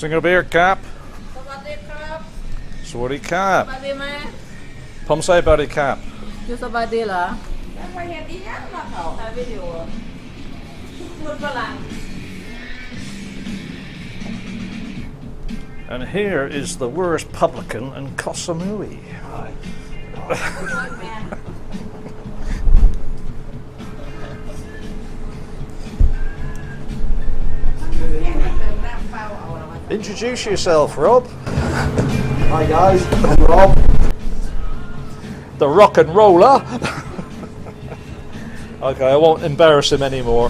Sing a beer cap. สวัสดีครับ สวัสดีครับ สบายดีไหม ผมใส่บริครับ อยู่สบายดีเหรอแล้วมาเห็นดีนะมาเขาถ่ายวิดีโอมันฝรั่ง And here is the worst publican in Koh Samui. Introduce yourself, Rob. Hi guys, I'm Rob. The rock and roller. Okay, I won't embarrass him anymore.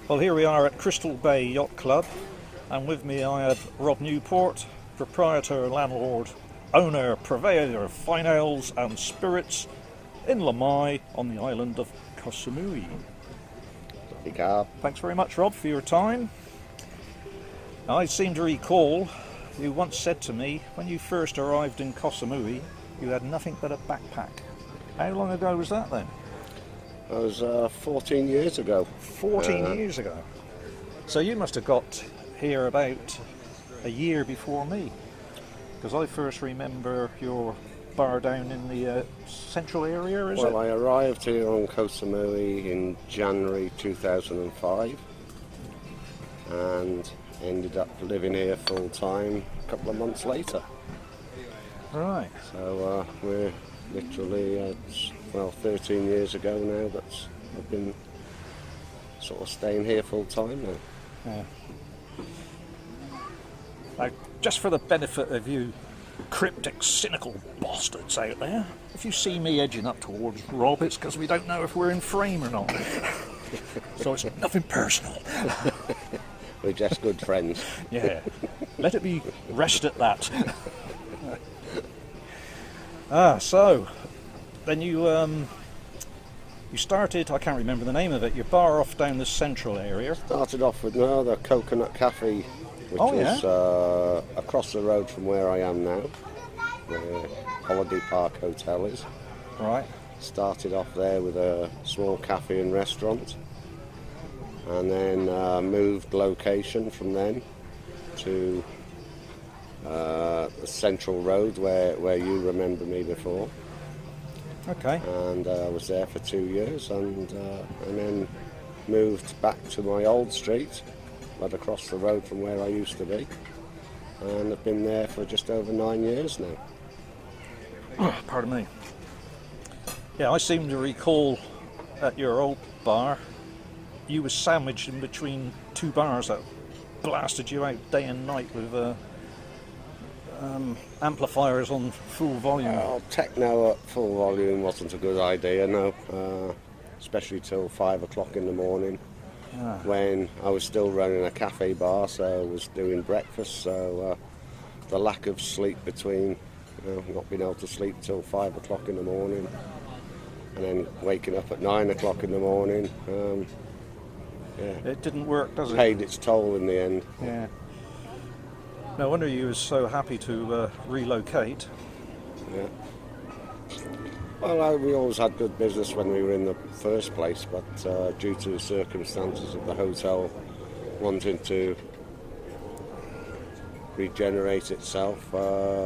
Well, here we are at Crystal Bay Yacht Club, and with me I have Rob Newport, proprietor, landlord, owner, purveyor of fine ales and spirits in Lamai on the island of Koh Samui. Thanks very much, Rob, for your time. I seem to recall you once said to me when you first arrived in Koh Samui you had nothing but a backpack. How long ago was that then? That was 14 years ago. 14 years ago. So you must have got here about a year before me, because I first remember your bar down in the central area, is it? Well, I arrived here on Koh Samui in January 2005 and ended up living here full time a couple of months later. Right. So we're literally, 13 years ago now that I've been sort of staying here full time now. Yeah. Now, just for the benefit of you cryptic, cynical bastards out there, if you see me edging up towards Rob, it's because we don't know if we're in frame or not. So it's nothing personal. We're just good friends. Yeah. Let it be rest at that. So then you started, I can't remember the name of it, your bar off down the central area. Started off with the Coconut Cafe, which was across the road from where I am now, where Holiday Park Hotel is. Right. Started off there with a small cafe and restaurant, and then moved location from then to the central road where you remember me before. Okay. And I was there for 2 years, and then moved back to my old street, right across the road from where I used to be, and I've been there for just over 9 years now. Oh, pardon me. Yeah, I seem to recall at your old bar, you were sandwiched in between two bars that blasted you out day and night with amplifiers on full volume. Well, techno at full volume wasn't a good idea, no, especially till 5 o'clock in the morning, when I was still running a cafe bar, so I was doing breakfast, so the lack of sleep between, not being able to sleep till 5 o'clock in the morning, and then waking up at 9 o'clock in the morning, It didn't work, does it? Paid its toll in the end. Yeah. No wonder you were so happy to relocate. Yeah. Well, we always had good business when we were in the first place, but due to the circumstances of the hotel wanting to regenerate itself,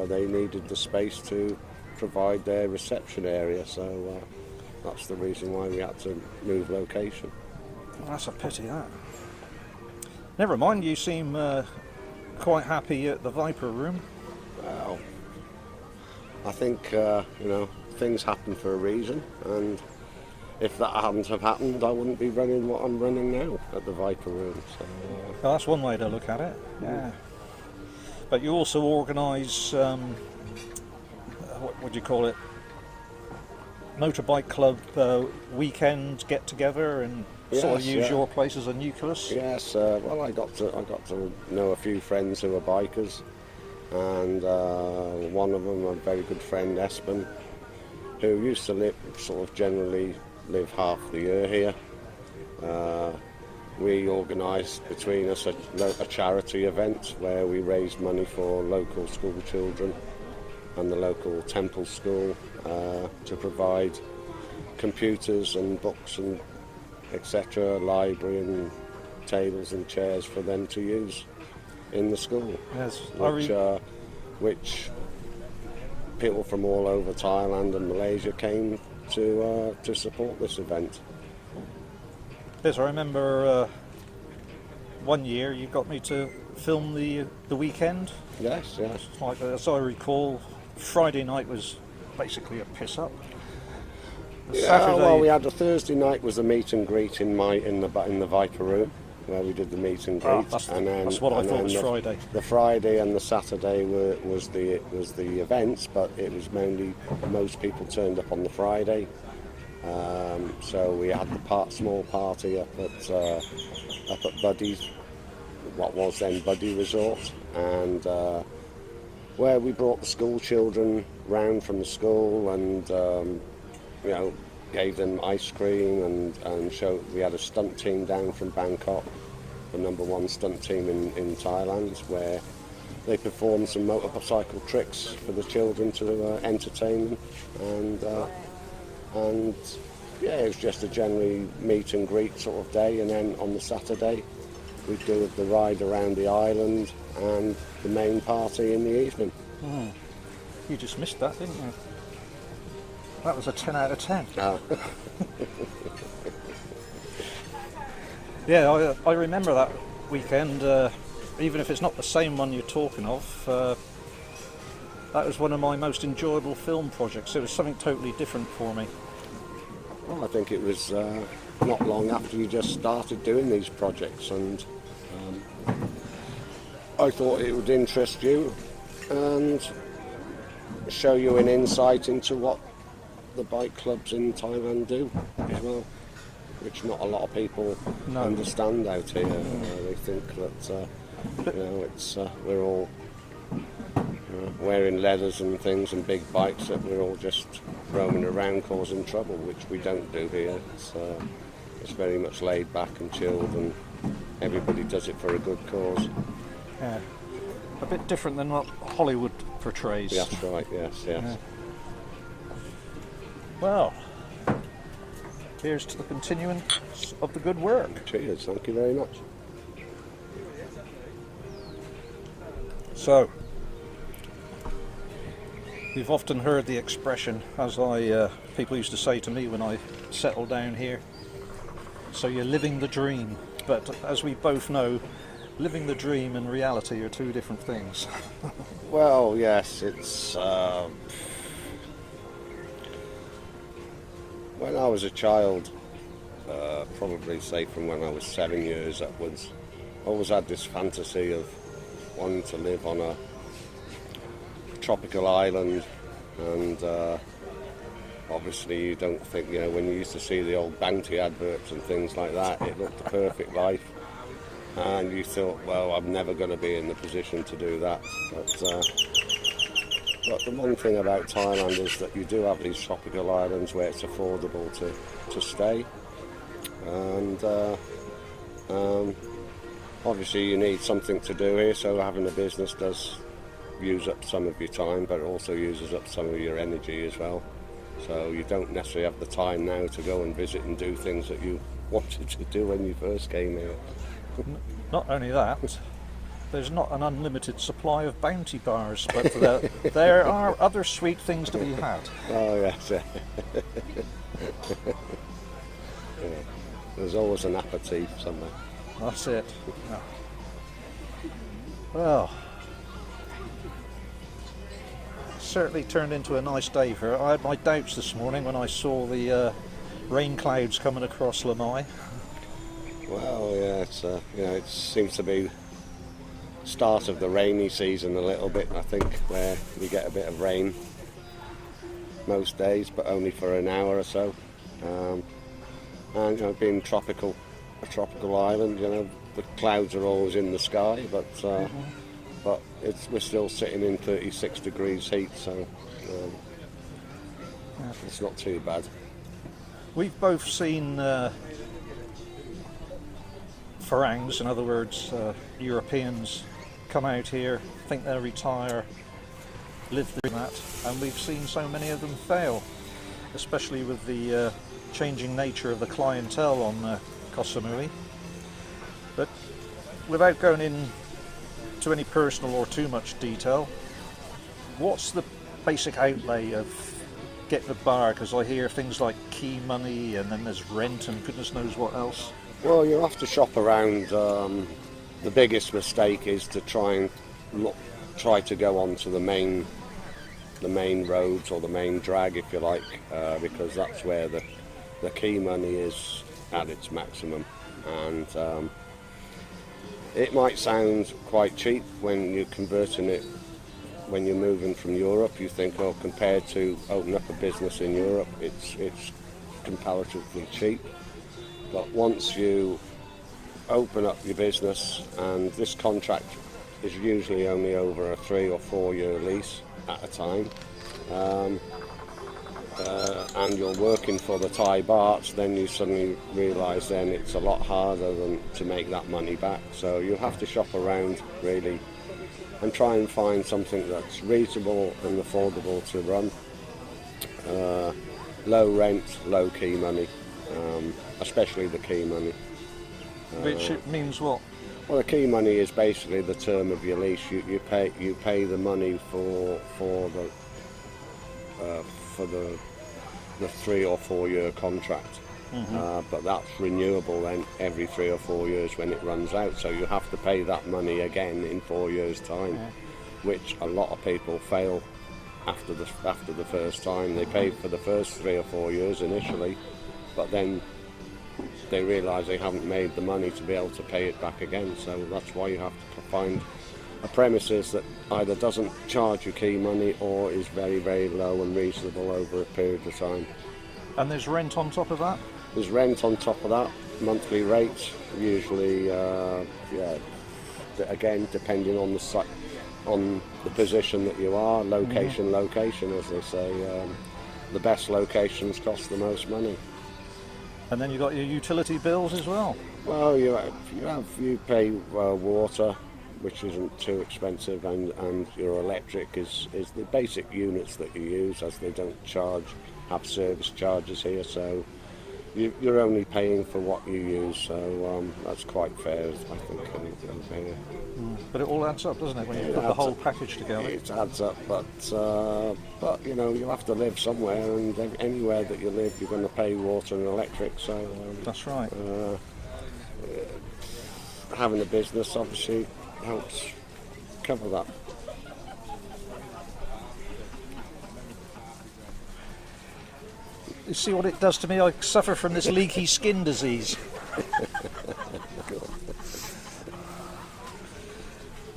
they needed the space to provide their reception area, so that's the reason why we had to move location. Well, that's a pity, that. Never mind, you seem quite happy at the Viper Room. Well, I think, things happen for a reason, and if that hadn't have happened, I wouldn't be running what I'm running now at the Viper Room. So, Well, that's one way to look at it, yeah. But you also organise, what do you call it? Motorbike club weekend get together and sort of use your place as a nucleus. Yes, well, I got to know a few friends who are bikers, and one of them, a very good friend, Espen, who used to generally live half the year here. We organised between us a charity event where we raised money for local school children and the local temple school to provide computers and books and etc., library and tables and chairs for them to use in the school. Yes, which people from all over Thailand and Malaysia came to support this event. Yes, I remember one year you got me to film the weekend. Yes. Like, as I recall, Friday night was basically a piss up. Saturday... well, we had a Thursday night was a meet and greet in the Viper room where we did the meet and greet. That's what I thought was Friday. The Friday and the Saturday was the events, but it was mainly most people turned up on the Friday. So we had the small party up at Buddy's, what was then Buddy Resort, and where we brought the school children round from the school and gave them ice cream and showed. We had a stunt team down from Bangkok, the #1 stunt team in Thailand, where they performed some motorcycle tricks for the children to entertain them, and yeah, it was just a generally meet and greet sort of day. And then on the Saturday we'd do the ride around the island and the main party in the evening. You just missed that, didn't you? That was a 10 out of 10. Yeah, I remember that weekend, even if it's not the same one you're talking of. That was one of my most enjoyable film projects. It was something totally different for me. Well, I think it was not long after you just started doing these projects, and I thought it would interest you and show you an insight into what the bike clubs in Thailand do as well, which not a lot of people understand out here. They think that we're all wearing leathers and things and big bikes, that we're all just roaming around causing trouble, which we don't do here. It's very much laid back and chilled, and everybody does it for a good cause. Yeah. A bit different than what Hollywood portrays. That's right, yes. Yeah. Well, here's to the continuance of the good work. Cheers, thank you very much. So, you've often heard the expression, as people used to say to me when I settled down here, so you're living the dream. But as we both know, living the dream and reality are two different things. Well, yes, it's... when I was a child, probably say from when I was 7 years upwards, I always had this fantasy of wanting to live on a tropical island, and obviously you don't think, when you used to see the old Bounty adverts and things like that, it looked the perfect life, and you thought, well, I'm never going to be in the position to do that. But the one thing about Thailand is that you do have these tropical islands where it's affordable to stay, and obviously you need something to do here, so having a business does use up some of your time, but it also uses up some of your energy as well. So you don't necessarily have the time now to go and visit and do things that you wanted to do when you first came here. Not only that, there's not an unlimited supply of Bounty bars, but there are other sweet things to be had. Oh yes. Yeah. There's always an aperitif somewhere. That's it. Yeah. Well, certainly turned into a nice day for it. I had my doubts this morning when I saw the rain clouds coming across Lamai. Well, yeah, it seems to be start of the rainy season a little bit, I think, where we get a bit of rain most days, but only for an hour or so. And being a tropical island, the clouds are always in the sky, but we're still sitting in 36 degrees heat, so it's not too bad. We've both seen Farangs, in other words, Europeans, come out here, think they'll retire, live through that, and we've seen so many of them fail, especially with the changing nature of the clientele on Koh Samui. But without going into any personal or too much detail, what's the basic outlay of getting a bar? Because I hear things like key money, and then there's rent and goodness knows what else. Well, you have to shop around. The biggest mistake is to try to go onto the main roads or the main drag, if you like, because that's where the key money is at its maximum. And it might sound quite cheap when you're converting it. When you're moving from Europe, you think, oh, compared to opening up a business in Europe, it's comparatively cheap. But once you open up your business, and this contract is usually only over a 3 or 4 year lease at a time, and you're working for the Thai bahts, then you suddenly realise then it's a lot harder to make that money back. So you have to shop around really and try and find something that's reasonable and affordable to run. Low rent, low key money, especially the key money. Which means what? Well, the key money is basically the term of your lease. You pay the money for the 3 or 4 year contract. But that's renewable then every 3 or 4 years when it runs out, so you have to pay that money again in 4 years' time, which a lot of people fail after the first time. They pay for the first 3 or 4 years initially, but then they realise they haven't made the money to be able to pay it back again. So that's why you have to find a premises that either doesn't charge you key money or is very, very low and reasonable over a period of time. And there's rent on top of that? There's rent on top of that, monthly rates, usually, again, depending on the site, on the position that you are, location, as they say. The best locations cost the most money. And then you've got your utility bills as well? Well, you pay water, which isn't too expensive, and your electric is the basic units that you use, as they don't have service charges here, so you're only paying for what you use, so that's quite fair, I think. But it all adds up, doesn't it, when you put the whole package together? It adds up, but you have to live somewhere, and anywhere that you live, you're going to pay water and electric. So that's right. Having a business obviously helps cover that. You see what it does to me? I suffer from this leaky skin disease.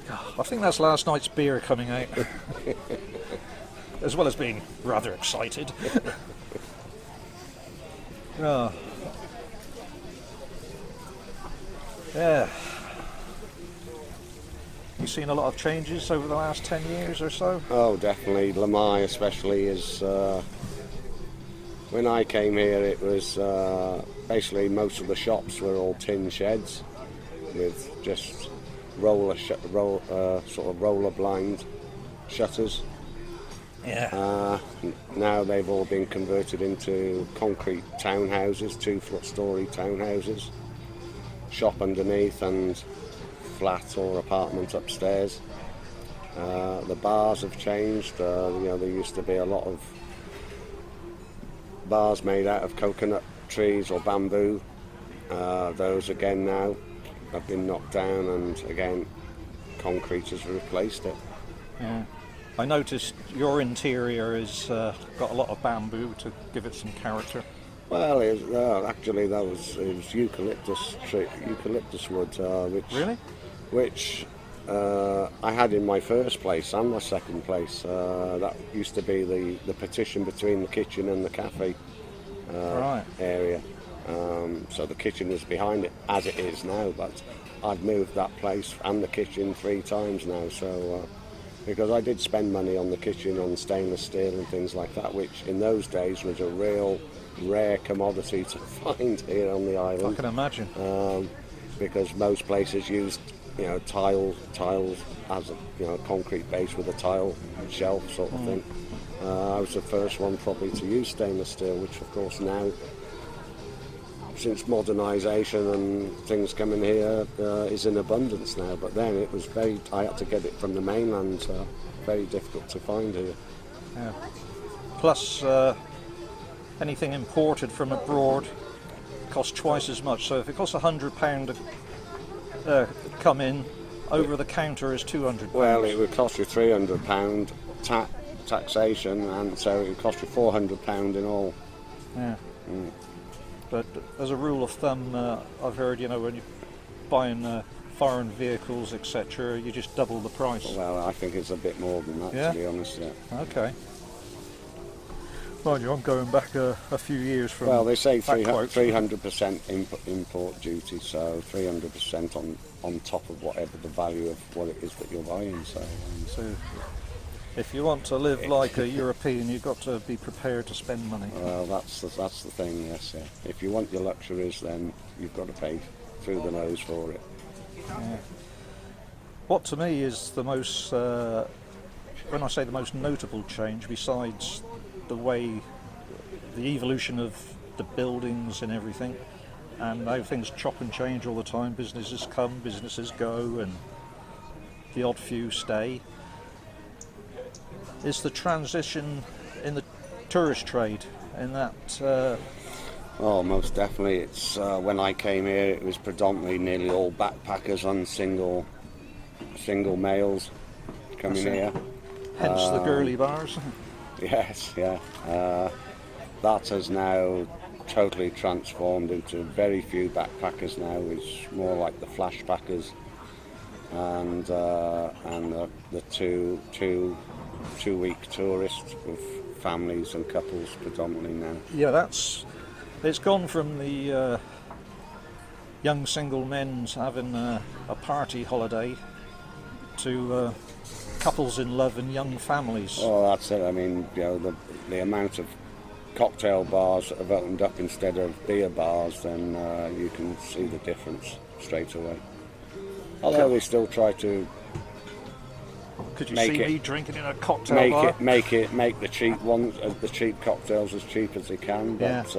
I think that's last night's beer coming out. As well as being rather excited. Oh. Yeah. You've seen a lot of changes over the last 10 years or so? Oh, definitely. Lamai especially is... when I came here, it was basically most of the shops were all tin sheds with just sort of roller blind shutters. Yeah. Now they've all been converted into concrete townhouses, 2-story townhouses, shop underneath and flat or apartment upstairs. The bars have changed. There used to be a lot of bars made out of coconut trees or bamboo. Those again now have been knocked down, and again concrete has replaced it. Yeah. I noticed your interior has got a lot of bamboo to give it some character. Well, actually it was eucalyptus wood, Really? which I had in my first place and my second place. That used to be the partition between the kitchen and the cafe area. So the kitchen was behind it, as it is now, but I've moved that place and the kitchen 3 times now. So because I did spend money on the kitchen, on stainless steel and things like that, which in those days was a real rare commodity to find here on the island. I can imagine. Because most places used, tiles as a concrete base with a tile shelf sort of thing. I was the first one probably to use stainless steel, which of course now, since modernisation and things coming here, is in abundance now. But then it was I had to get it from the mainland, so very difficult to find here. Yeah. Plus, anything imported from abroad costs twice as much. So if it costs £100 to come in, over the counter is £200. Well, it would cost you £300 taxation, and so it would cost you £400 in all. Yeah. But as a rule of thumb, I've heard, when you're buying foreign vehicles, etc., you just double the price. Well, I think it's a bit more than that, to be honest. Yeah. Okay. Mind you, I'm going back a few years from. Well, they say 300% import duty, so 300% on top of whatever the value of what it is that you're buying. So if you want to live like a European, you've got to be prepared to spend money. Well, that's the thing. Yes, yeah. If you want your luxuries, then you've got to pay through the nose for it. Yeah. What to me is the most, when I say the most notable change, besides the way, the evolution of the buildings and everything, and how things chop and change all the time, businesses come, businesses go, and the odd few stay, is the transition in the tourist trade, in that... Oh, most definitely. It's when I came here, it was predominantly nearly all backpackers and single males coming here. Hence the girly bars. Yes, yeah. That has now totally transformed into very few backpackers now. It's more like the flashbackers and the two-week tourists with families and couples predominantly now. Yeah, it's gone from the young single men having a party holiday to couples in love and young families. Oh, that's it. I mean, the amount of cocktail bars that have opened up instead of beer bars, then you can see the difference straight away. Although they still try to. Could you see me drinking in a cocktail bar? Make the cheap ones, the cheap cocktails as cheap as they can. But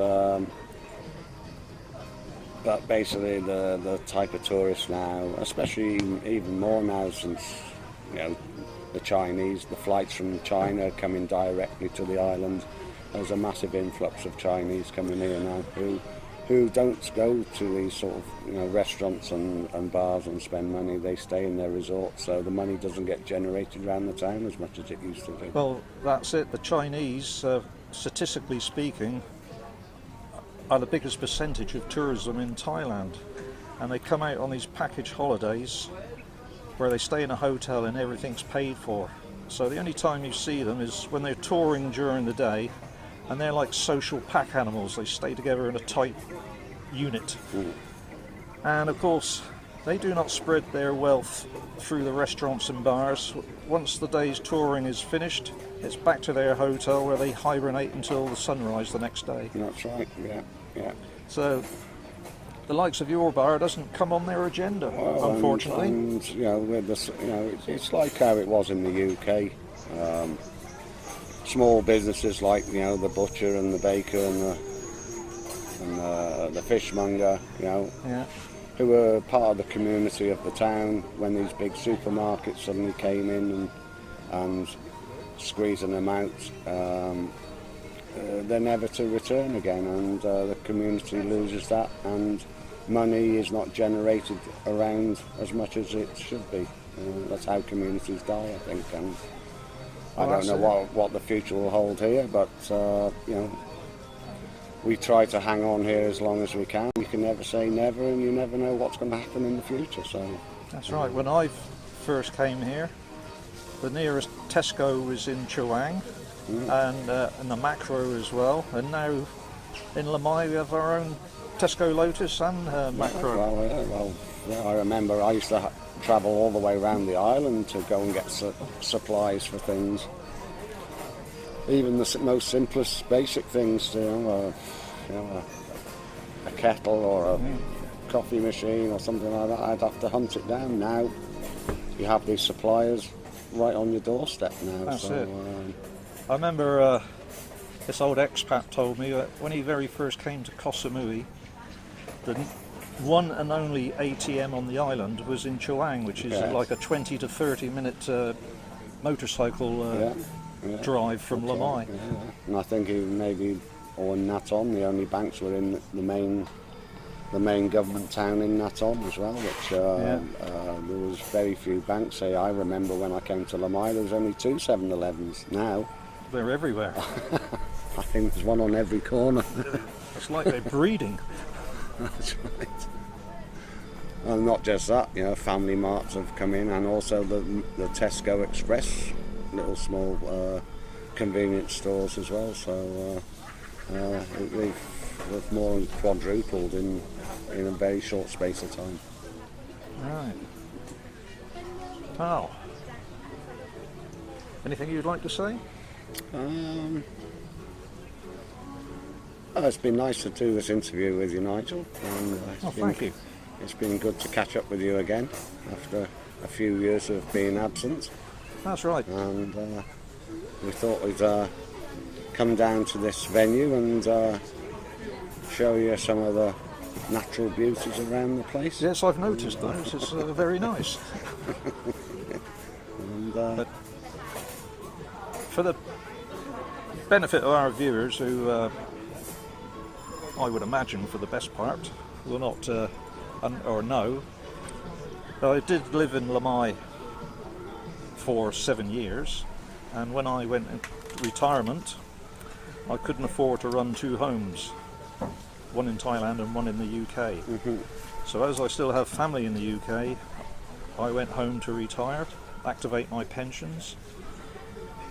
but basically the type of tourists now, especially even more now since the Chinese, the flights from China coming directly to the island. There's a massive influx of Chinese coming here now who don't go to these sort of restaurants and bars and spend money. They stay in their resorts, so the money doesn't get generated around the town as much as it used to do. Well, that's it. The Chinese, statistically speaking, are the biggest percentage of tourism in Thailand, and they come out on these package holidays where they stay in a hotel and everything's paid for. So the only time you see them is when they're touring during the day, and they're like social pack animals. They stay together in a tight unit. And of course, they do not spread their wealth through the restaurants and bars. Once the day's touring is finished, it's back to their hotel where they hibernate until the sunrise the next day. That's right, yeah. So the likes of your bar doesn't come on their agenda, unfortunately. And it's like how it was in the UK. Small businesses like the butcher and the baker and the fishmonger, who were part of the community of the town. When these big supermarkets suddenly came in and squeezing them out, they're never to return again, and the community loses that, and money is not generated around as much as it should be. That's how communities die, I think. And I don't know what the future will hold here, but we try to hang on here as long as we can. You can never say never, and you never know what's going to happen in the future. So that's right. When I've first came here, the nearest Tesco was in Chawang, and the Macro as well. And now in Lamai we have our own Tesco Lotus and Macro. I remember I used to travel all the way around the island to go and get supplies for things. Even the most simplest basic things, a kettle or a coffee machine or something like that, I'd have to hunt it down. Now you have these suppliers right on your doorstep now. That's it. I remember this old expat told me that when he very first came to Koh Samui, the one and only ATM on the island was in Chawang, which is like a 20 to 30 minute motorcycle drive from Lamai. And I think even maybe in Naton, the only banks were in the main government town in Naton as well, which there was very few banks. Say, I remember when I came to Lamai, there was only 2 7-Elevens. Now they're everywhere. I think there's one on every corner. It's like they're breeding. That's right. And not just that, family marts have come in, and also the Tesco Express, little small convenience stores as well. So they've more than quadrupled in a very short space of time. Right. Oh. Anything you'd like to say? It's been nice to do this interview with you, Nigel. And thank you. It's been good to catch up with you again after a few years of being absent. That's right. And we thought we'd come down to this venue and show you some of the natural beauties around the place. Yes, I've noticed those. It's very nice. And, but for the benefit of our viewers, who I would imagine for the best part will not know, I did live in Lamai for 7 years, and when I went into retirement I couldn't afford to run 2 homes, one in Thailand and one in the UK. So as I still have family in the UK, I went home to retire, activate my pensions,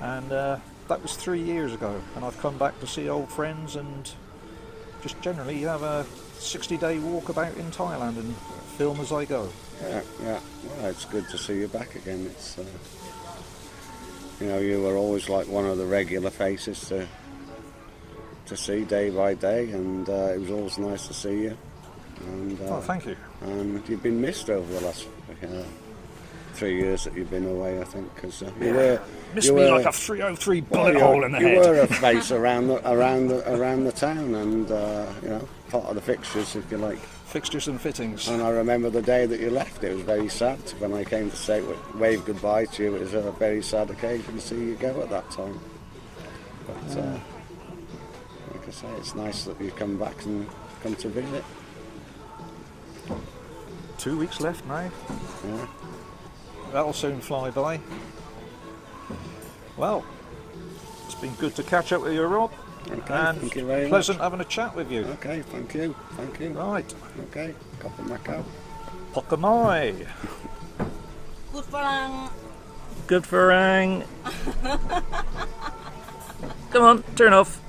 and that was 3 years ago, and I've come back to see old friends and just generally have a 60-day walkabout in Thailand and film as I go. Yeah. Well, it's good to see you back again. It's you were always like one of the regular faces to see day by day, and it was always nice to see you. And thank you. And you've been missed over the last 3 years that you've been away, I think, because missed me like a 303 bullet hole in the head. You were a face around the town, and part of the fixtures, if you like. Fixtures and fittings. And I remember the day that you left. It was very sad when I came to wave goodbye to you. It was a very sad occasion to see you go at that time. But like I say, it's nice that you come back and come to visit. 2 weeks left now. Yeah. That'll soon fly by. Well, it's been good to catch up with you, Rob. Okay, and thank you very pleasant much. having a chat with you. Okay, thank you. Right. Okay, Koh Samui. Pokamai. Good farang. Good farang. Come on, turn off.